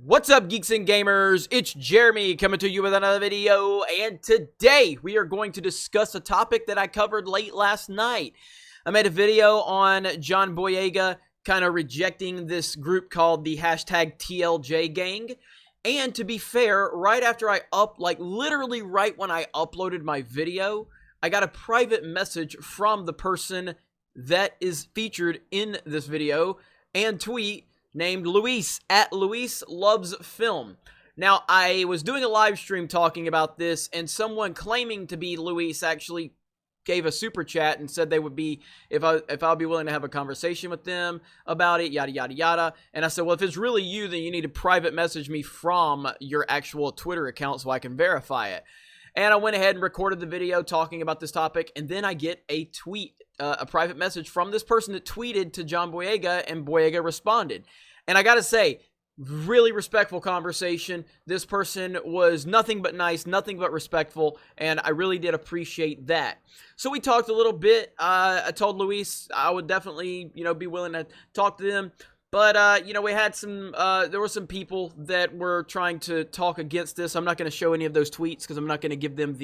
What's up, geeks and gamers? It's Jeremy coming to you with another video, and today we are going to discuss a topic that I covered late last night. I made a video on John Boyega kind of rejecting this group called the hashtag TLJ gang, and to be fair, right after literally right when I uploaded my video, I got a private message from the person that is featured in this video and tweet named Luis, at Luis Loves Film. Now, I was doing a live stream talking about this, and someone claiming to be Luis actually gave a super chat and said they would be, if I'll be willing to have a conversation with them about it, yada, yada, yada. And I said, well, if it's really you, then you need to private message me from your actual Twitter account so I can verify it. And I went ahead and recorded the video talking about this topic, and then I get a tweet, a private message from this person that tweeted to John Boyega, and Boyega responded. And I gotta say, really respectful conversation. This person was nothing but nice, nothing but respectful, and I really did appreciate that. So we talked a little bit. I told Luis I would definitely, be willing to talk to them. But, we had there were some people that were trying to talk against this. I'm not going to show any of those tweets because I'm not going to give them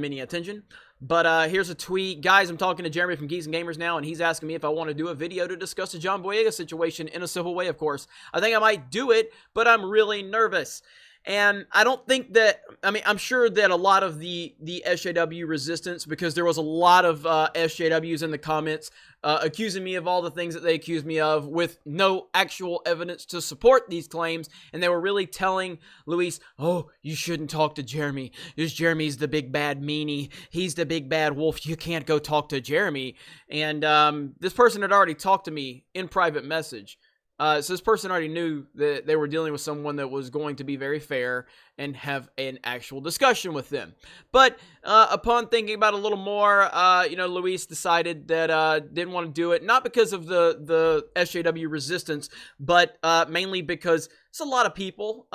any attention. But here's a tweet. Guys, I'm talking to Jeremy from Geeks and Gamers now, and he's asking me if I want to do a video to discuss the John Boyega situation in a civil way, of course. I think I might do it, but I'm really nervous. And I don't think that, I'm sure that a lot of the SJW resistance, because there was a lot of SJWs in the comments accusing me of all the things that they accused me of with no actual evidence to support these claims. And they were really telling Luis, oh, you shouldn't talk to Jeremy. Jeremy's the big bad meanie. He's the big bad wolf. You can't go talk to Jeremy. And this person had already talked to me in private message. So this person already knew that they were dealing with someone that was going to be very fair and have an actual discussion with them. But upon thinking about it a little more, Luis decided that didn't want to do it, not because of the SJW resistance, but mainly because it's a lot of people.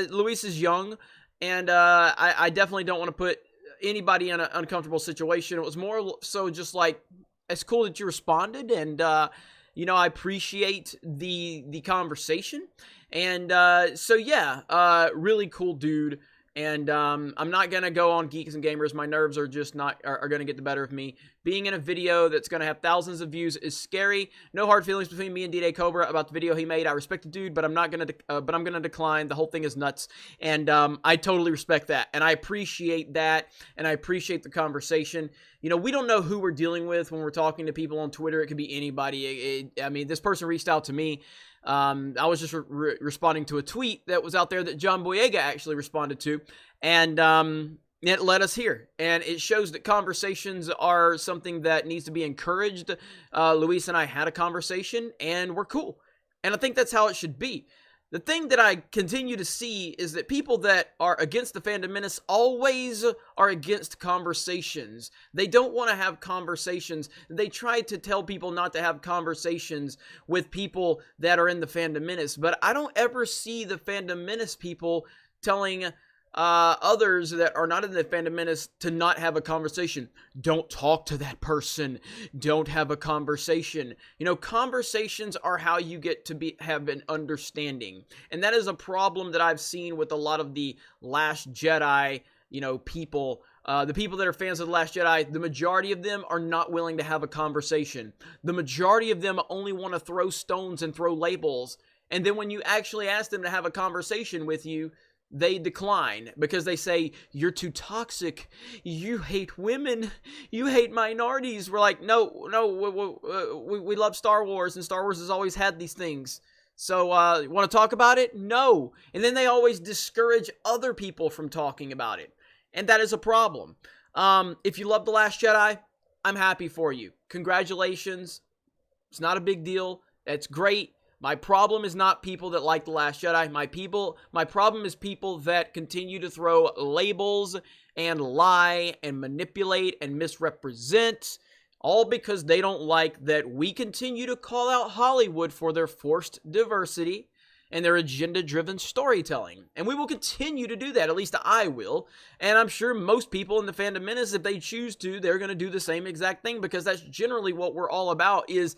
Luis is young, and I definitely don't want to put anybody in an uncomfortable situation. It was more so just like, it's cool that you responded, and I appreciate the conversation. And really cool dude. And I'm not going to go on Geeks and Gamers. My nerves are just are going to get the better of me. Being in a video that's going to have thousands of views is scary. No hard feelings between me and D-Day Cobra about the video he made. I respect the dude, but I'm going to decline. The whole thing is nuts. And I totally respect that. And I appreciate that. And I appreciate the conversation. We don't know who we're dealing with when we're talking to people on Twitter. It could be anybody. This person reached out to me. I was just responding to a tweet that was out there that John Boyega actually responded to, and it led us here. And it shows that conversations are something that needs to be encouraged. Luis and I had a conversation, and we're cool. And I think that's how it should be. The thing that I continue to see is that people that are against the fandom menace always are against conversations. They don't want to have conversations. They try to tell people not to have conversations with people that are in the fandom menace. But I don't ever see the fandom menace people telling others that are not in the fandom menace to not have a conversation. Don't talk to that person. Don't have a conversation. Conversations are how you get to have an understanding. And that is a problem that I've seen with a lot of the Last Jedi, people. The people that are fans of The Last Jedi, the majority of them are not willing to have a conversation. The majority of them only want to throw stones and throw labels. And then when you actually ask them to have a conversation with you, they decline because they say, you're too toxic, you hate women, you hate minorities. We're like, no, we love Star Wars, and Star Wars has always had these things. So, you want to talk about it? No. And then they always discourage other people from talking about it. And that is a problem. If you love The Last Jedi, I'm happy for you. Congratulations. It's not a big deal. That's great. My problem is not people that like The Last Jedi. My problem is people that continue to throw labels and lie and manipulate and misrepresent, all because they don't like that we continue to call out Hollywood for their forced diversity and their agenda-driven storytelling. And we will continue to do that, at least I will. And I'm sure most people in the fandom menace, if they choose to, they're going to do the same exact thing, because that's generally what we're all about, is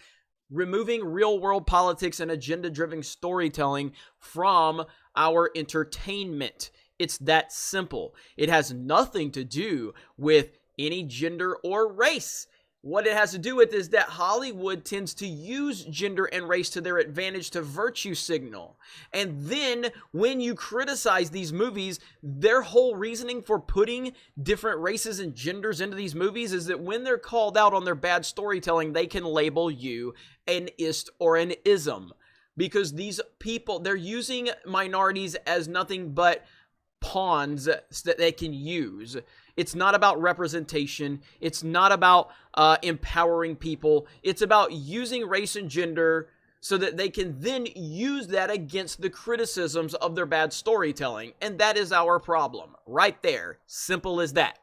removing real-world politics and agenda-driven storytelling from our entertainment. It's that simple. It has nothing to do with any gender or race. What it has to do with is that Hollywood tends to use gender and race to their advantage to virtue signal. And then when you criticize these movies, their whole reasoning for putting different races and genders into these movies is that when they're called out on their bad storytelling, they can label you an ist or an ism. Because these people, they're using minorities as nothing but pawns that they can use. It's not about representation. It's not about empowering people. It's about using race and gender so that they can then use that against the criticisms of their bad storytelling. And that is our problem right there. Simple as that.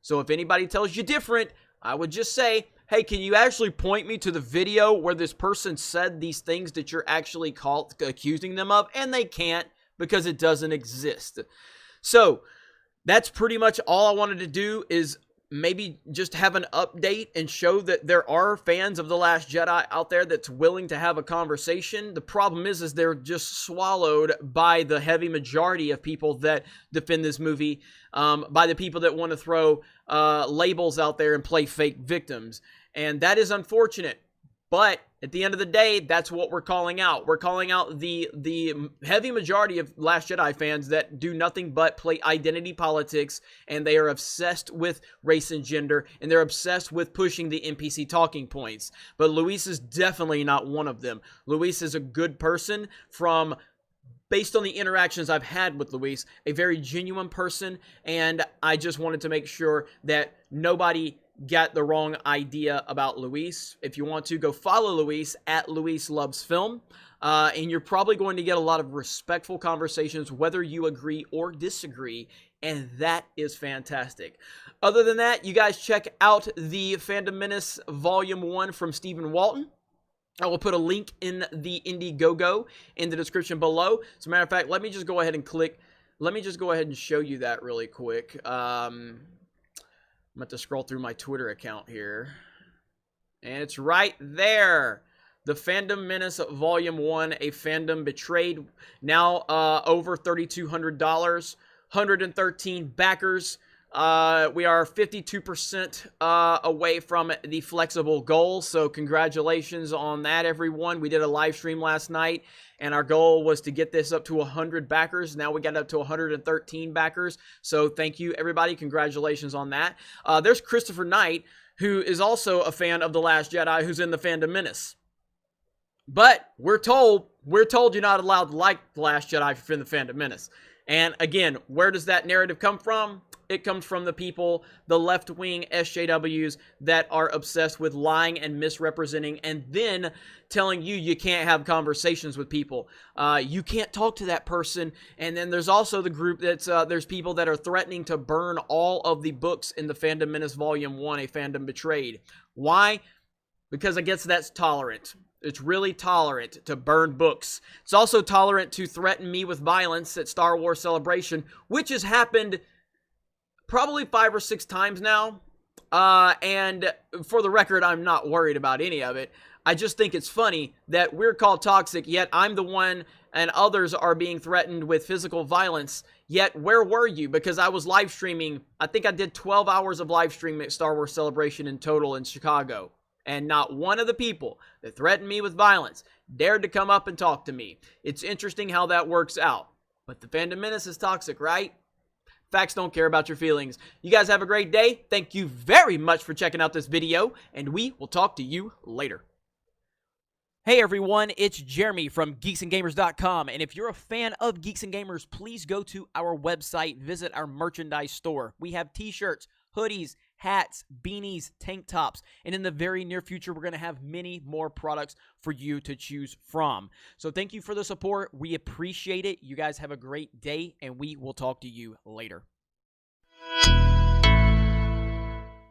So if anybody tells you different, I would just say, hey, can you actually point me to the video where this person said these things that you're actually accusing them of? And they can't, because it doesn't exist. So that's pretty much all I wanted to do, is maybe just have an update and show that there are fans of The Last Jedi out there that's willing to have a conversation. The problem is they're just swallowed by the heavy majority of people that defend this movie, by the people that want to throw labels out there and play fake victims. And that is unfortunate. But at the end of the day, that's what we're calling out. We're calling out the heavy majority of Last Jedi fans that do nothing but play identity politics, and they are obsessed with race and gender, and they're obsessed with pushing the NPC talking points. But Luis is definitely not one of them. Luis is a good person based on the interactions I've had with Luis, a very genuine person, and I just wanted to make sure that nobody got the wrong idea about Luis. If you want to, go follow Luis at Luis Loves Film, and you're probably going to get a lot of respectful conversations, whether you agree or disagree, and that is fantastic. Other than that, you guys check out the Fandom Menace Volume 1 from Stephen Walton. I will put a link in the Indiegogo in the description below. As a matter of fact, let me just go ahead and show you that really quick. I'm going to scroll through my Twitter account here. And it's right there. The Fandom Menace Volume 1, A Fandom Betrayed. Now over $3,200. 113 backers. We are 52% away from the flexible goal. So congratulations on that, everyone. We did a live stream last night, and our goal was to get this up to 100 backers. Now we got up to 113 backers. So thank you, everybody. Congratulations on that. There's Christopher Knight, who is also a fan of The Last Jedi, who's in the Fandom Menace. But we're told you're not allowed to like The Last Jedi if you're in the Fandom Menace. And again, where does that narrative come from? It comes from the people, the left-wing SJWs that are obsessed with lying and misrepresenting, and then telling you can't have conversations with people. You can't talk to that person. And then there's also the group that's, there's people that are threatening to burn all of the books in the Fandom Menace Volume 1, A Fandom Betrayed. Why? Because I guess that's tolerant. It's really tolerant to burn books. It's also tolerant to threaten me with violence at Star Wars Celebration, which has happened probably 5 or 6 times now. And for the record, I'm not worried about any of it. I just think it's funny that we're called toxic, yet I'm the one and others are being threatened with physical violence. Yet, where were you? Because I was live streaming. I think I did 12 hours of live streaming at Star Wars Celebration in total in Chicago. And not one of the people that threatened me with violence dared to come up and talk to me. It's interesting how that works out. But the Fandom Menace is toxic, right? Facts don't care about your feelings. You guys have a great day. Thank you very much for checking out this video, and we will talk to you later. Hey everyone, it's Jeremy from geeksandgamers.com, and if you're a fan of Geeks and Gamers, please go to our website, visit our merchandise store. We have t-shirts, hoodies, hats, beanies, tank tops, and in the very near future, we're going to have many more products for you to choose from. So thank you for the support. We appreciate it. You guys have a great day, and we will talk to you later.